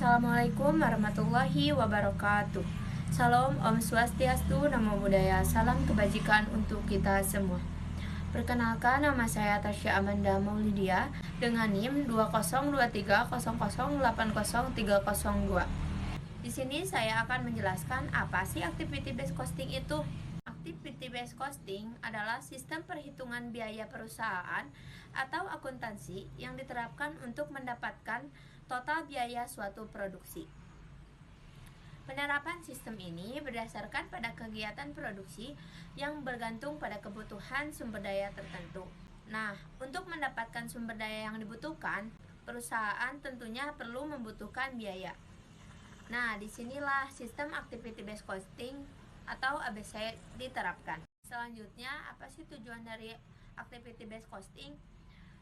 Assalamualaikum warahmatullahi wabarakatuh. Salam Om Swastiastu, Namo Buddhaya, salam kebajikan untuk kita semua. Perkenalkan, nama saya Tasya Amanda Maulidia dengan NIM 20230080302. Di sini saya akan menjelaskan apa sih activity based costing itu. Activity based costing adalah sistem perhitungan biaya perusahaan atau akuntansi yang diterapkan untuk mendapatkan total biaya suatu produksi. Penerapan sistem ini berdasarkan pada kegiatan produksi yang bergantung pada kebutuhan sumber daya tertentu. Nah, untuk mendapatkan sumber daya yang dibutuhkan, perusahaan tentunya perlu membutuhkan biaya. Nah, disinilah sistem activity based costing atau ABC diterapkan. Selanjutnya, apa sih tujuan dari activity based costing?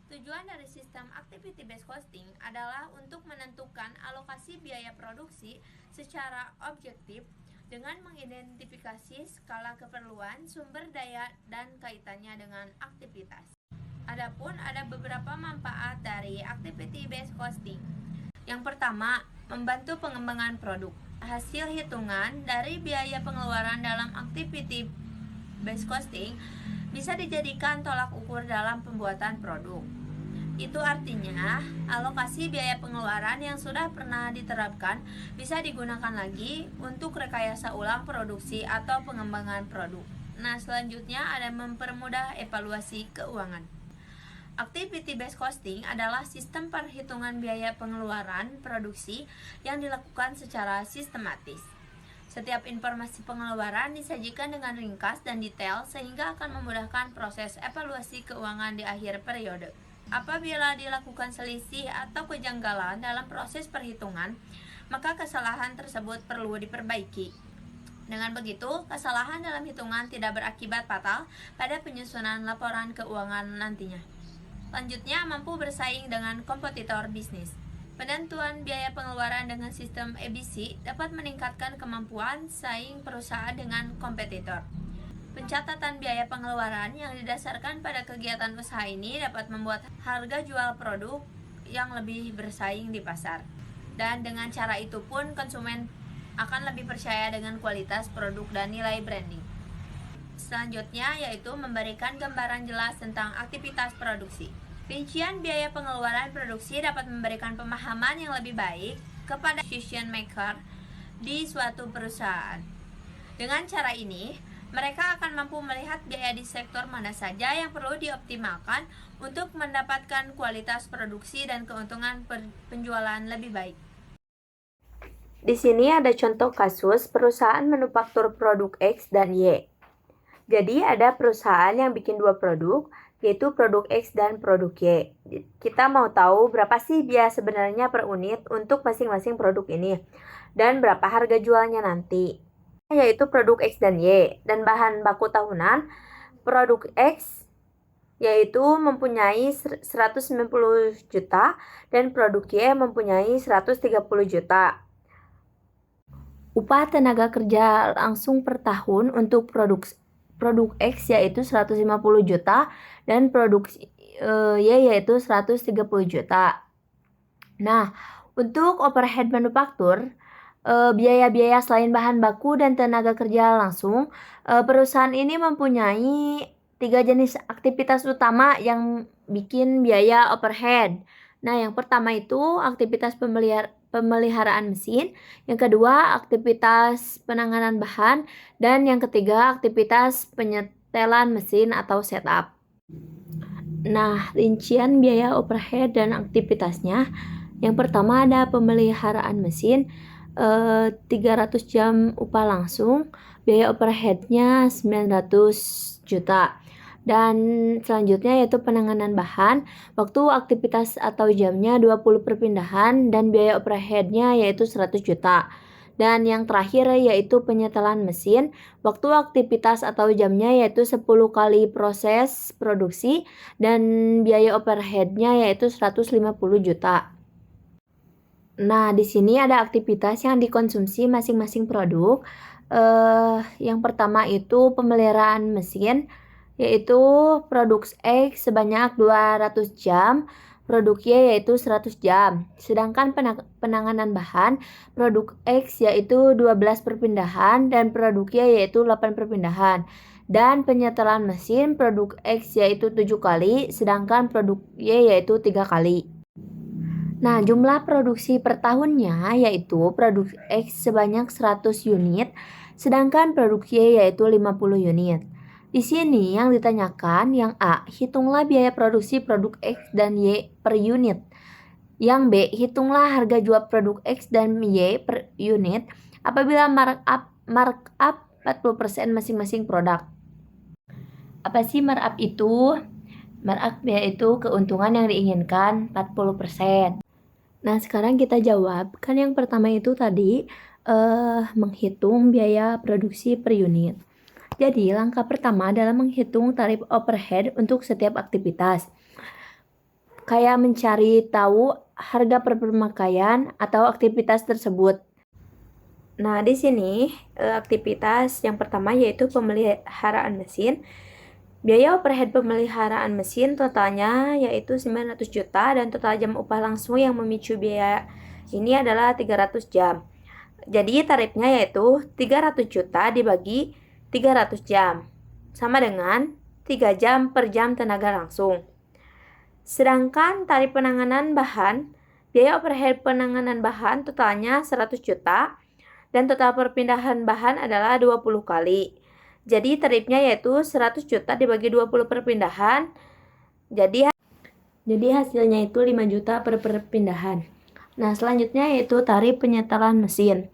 Tujuan dari sistem activity based costing adalah untuk menentukan alokasi biaya produksi secara objektif dengan mengidentifikasi skala keperluan, sumber daya, dan kaitannya dengan aktivitas. Adapun ada beberapa manfaat dari activity based costing. Yang pertama, membantu pengembangan produk. Hasil hitungan dari biaya pengeluaran dalam activity based costing bisa dijadikan tolak ukur dalam pembuatan produk. Itu artinya, alokasi biaya pengeluaran yang sudah pernah diterapkan bisa digunakan lagi untuk rekayasa ulang produksi atau pengembangan produk. Nah, selanjutnya ada mempermudah evaluasi keuangan. Activity based costing adalah sistem perhitungan biaya pengeluaran produksi yang dilakukan secara sistematis. Setiap informasi pengeluaran disajikan dengan ringkas dan detail sehingga akan memudahkan proses evaluasi keuangan di akhir periode. Apabila dilakukan selisih atau kejanggalan dalam proses perhitungan, maka kesalahan tersebut perlu diperbaiki. Dengan begitu, kesalahan dalam hitungan tidak berakibat fatal pada penyusunan laporan keuangan nantinya. Selanjutnya, mampu bersaing dengan kompetitor bisnis. Penentuan biaya pengeluaran dengan sistem ABC dapat meningkatkan kemampuan saing perusahaan dengan kompetitor. Pencatatan biaya pengeluaran yang didasarkan pada kegiatan usaha ini dapat membuat harga jual produk yang lebih bersaing di pasar. Dan dengan cara itu pun konsumen akan lebih percaya dengan kualitas produk dan nilai branding. Selanjutnya yaitu memberikan gambaran jelas tentang aktivitas produksi. Rincian biaya pengeluaran produksi dapat memberikan pemahaman yang lebih baik kepada decision maker di suatu perusahaan. Dengan cara ini, mereka akan mampu melihat biaya di sektor mana saja yang perlu dioptimalkan untuk mendapatkan kualitas produksi dan keuntungan penjualan lebih baik. Di sini ada contoh kasus perusahaan manufaktur produk X dan Y. Jadi ada perusahaan yang bikin dua produk, yaitu produk X dan produk Y. Kita mau tahu berapa sih biaya sebenarnya per unit untuk masing-masing produk ini, dan berapa harga jualnya nanti. Yaitu produk X dan Y, dan bahan baku tahunan produk X yaitu mempunyai 190 juta dan produk Y mempunyai 130 juta. Upah tenaga kerja langsung per tahun untuk produk X yaitu 150 juta dan produk Y yaitu 130 juta. Nah, untuk overhead manufaktur, biaya-biaya selain bahan baku dan tenaga kerja langsung, perusahaan ini mempunyai 3 jenis aktivitas utama yang bikin biaya overhead. Nah, yang pertama itu aktivitas pemeliharaan mesin, yang kedua aktivitas penanganan bahan, dan yang ketiga aktivitas penyetelan mesin atau setup. Nah, rincian biaya overhead dan aktivitasnya, yang pertama ada pemeliharaan mesin, 300 jam upah langsung, biaya overheadnya 900 juta. Dan selanjutnya yaitu penanganan bahan, waktu aktivitas atau jamnya 20 perpindahan dan biaya overheadnya yaitu 100 juta. Dan yang terakhir yaitu penyetelan mesin, waktu aktivitas atau jamnya yaitu 10 kali proses produksi dan biaya overheadnya yaitu 150 juta. Nah, di sini ada aktivitas yang dikonsumsi masing-masing produk. Yang pertama itu pemeliharaan mesin, yaitu produk X sebanyak 200 jam, produk Y yaitu 100 jam. Sedangkan penanganan bahan produk X yaitu 12 perpindahan dan produk Y yaitu 8 perpindahan. Dan penyetelan mesin produk X yaitu 7 kali, sedangkan produk Y yaitu 3 kali. Nah, jumlah produksi per tahunnya yaitu produk X sebanyak 100 unit, sedangkan produk Y yaitu 50 unit. Di sini yang ditanyakan yang A, hitunglah biaya produksi produk X dan Y per unit. Yang B, hitunglah harga jual produk X dan Y per unit apabila markup 40% masing-masing produk. Apa sih markup itu? Markup yaitu keuntungan yang diinginkan 40%. Nah, sekarang kita jawab. Kan yang pertama itu tadi menghitung biaya produksi per unit. Jadi, langkah pertama adalah menghitung tarif overhead untuk setiap aktivitas. Kayak mencari tahu harga per pemakaian atau aktivitas tersebut. Nah, di sini aktivitas yang pertama yaitu pemeliharaan mesin. Biaya overhead pemeliharaan mesin totalnya yaitu 900 juta dan total jam upah langsung yang memicu biaya ini adalah 300 jam. Jadi tarifnya yaitu 300 juta dibagi 300 jam, sama dengan 3 jam per jam tenaga langsung. Sedangkan tarif penanganan bahan, biaya overhead penanganan bahan totalnya 100 juta dan total perpindahan bahan adalah 20 kali. Jadi tarifnya yaitu 100 juta dibagi 20 perpindahan, jadi hasilnya itu 5 juta per perpindahan. Nah, selanjutnya yaitu tarif penyetelan mesin.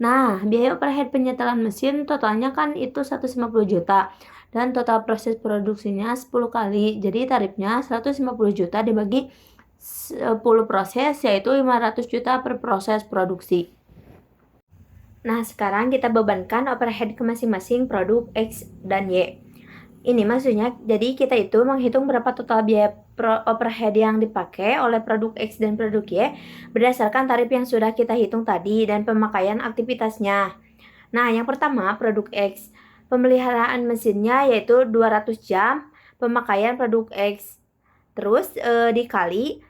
Nah, biaya overhead penyetelan mesin totalnya kan itu 150 juta dan total proses produksinya 10 kali. Jadi tarifnya 150 juta dibagi 10 proses yaitu 500 juta per proses produksi. Nah, sekarang kita bebankan overhead ke masing-masing produk X dan Y. Ini maksudnya, jadi kita itu menghitung berapa total biaya overhead yang dipakai oleh produk X dan produk Y berdasarkan tarif yang sudah kita hitung tadi dan pemakaian aktivitasnya. Nah, yang pertama produk X. Pemeliharaan mesinnya yaitu 200 jam pemakaian produk X. Terus dikali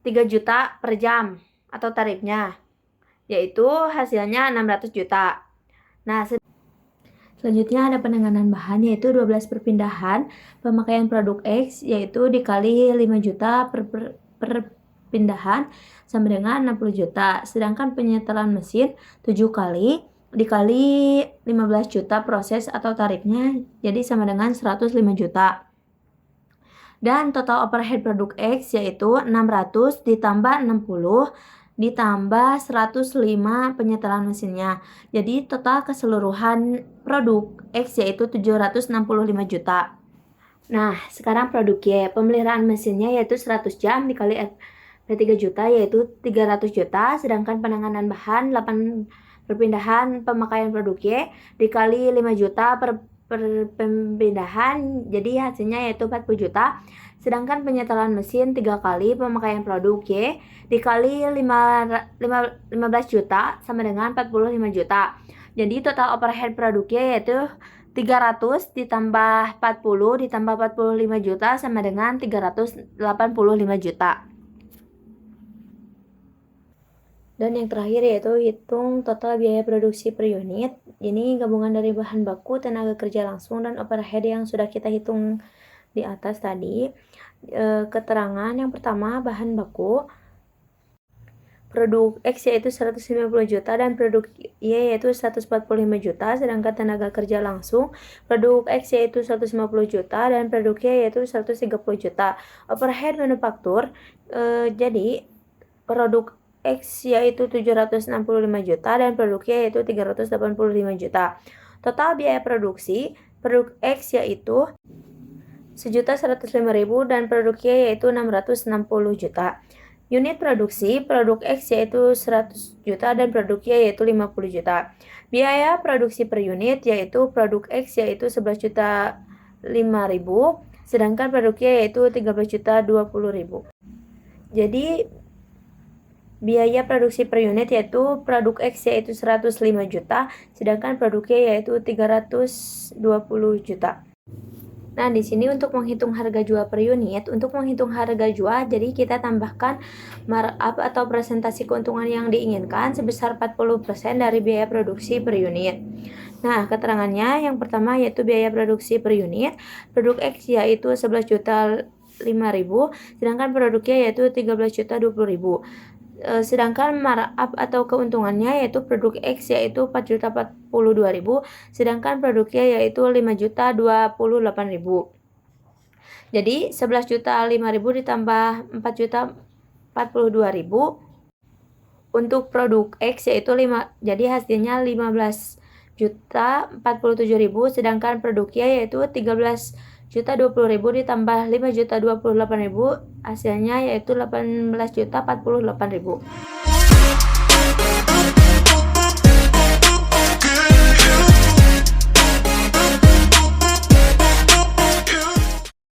3 juta per jam atau tarifnya, yaitu hasilnya 600 juta. Nah, selanjutnya ada penanganan bahan yaitu 12 perpindahan pemakaian produk X yaitu dikali 5 juta per perpindahan sama dengan 60 juta. Sedangkan penyetelan mesin 7 kali dikali 15 juta proses atau tarifnya jadi sama dengan 105 juta. Dan total overhead produk X yaitu 600 ditambah 60 ditambah 105 penyetelan mesinnya. Jadi total keseluruhan produk X yaitu 765 juta. Nah, sekarang produk Y. Pemeliharaan mesinnya yaitu 100 jam dikali 3 juta yaitu 300 juta. Sedangkan penanganan bahan 8 perpindahan pemakaian produk Y dikali 5 juta per perpindahan jadi hasilnya yaitu 40 juta. Sedangkan penyetelan mesin 3 kali pemakaian produk Y dikali 15 juta sama dengan 45 juta. Jadi total overhead produk Y yaitu 300 ditambah 40 ditambah 45 juta sama dengan 385 juta. Dan yang terakhir yaitu hitung total biaya produksi per unit. Ini gabungan dari bahan baku, tenaga kerja langsung, dan overhead yang sudah kita hitung di atas tadi. Keterangan yang pertama, bahan baku. Produk X yaitu 150 juta dan produk Y yaitu 145 juta, sedangkan tenaga kerja langsung produk X yaitu 150 juta dan produk Y yaitu 130 juta. Overhead manufaktur, jadi produk X yaitu 765 juta dan produk Y yaitu 385 juta. Total biaya produksi produk X yaitu 1.105.000 dan produk Y yaitu 660 juta. Unit produksi produk X yaitu 100 juta dan produk Y yaitu 50 juta. Biaya produksi per unit yaitu produk X yaitu 11 juta 5.000 sedangkan produk Y yaitu 13 juta 20.000. Jadi biaya produksi per unit yaitu produk X yaitu 105 juta sedangkan produk Y yaitu 320 juta. Nah, di sini untuk menghitung harga jual per unit, untuk menghitung harga jual, jadi kita tambahkan markup atau presentasi keuntungan yang diinginkan sebesar 40% dari biaya produksi per unit. Nah, keterangannya yang pertama yaitu biaya produksi per unit, produk X yaitu 11 juta 5.000, sedangkan produknya yaitu 13 juta 20.000. Sedangkan markup atau keuntungannya yaitu produk X yaitu 4 juta 42.000, sedangkan produknya yaitu 5 juta 28.000. Jadi 11 juta 5.000 ditambah 4 juta 42.000 untuk produk X yaitu 5, jadi hasilnya 15 juta 47.000, sedangkan produknya yaitu 13 juta 20.000 ditambah 5 juta 28.000, hasilnya yaitu 18 juta 48.000.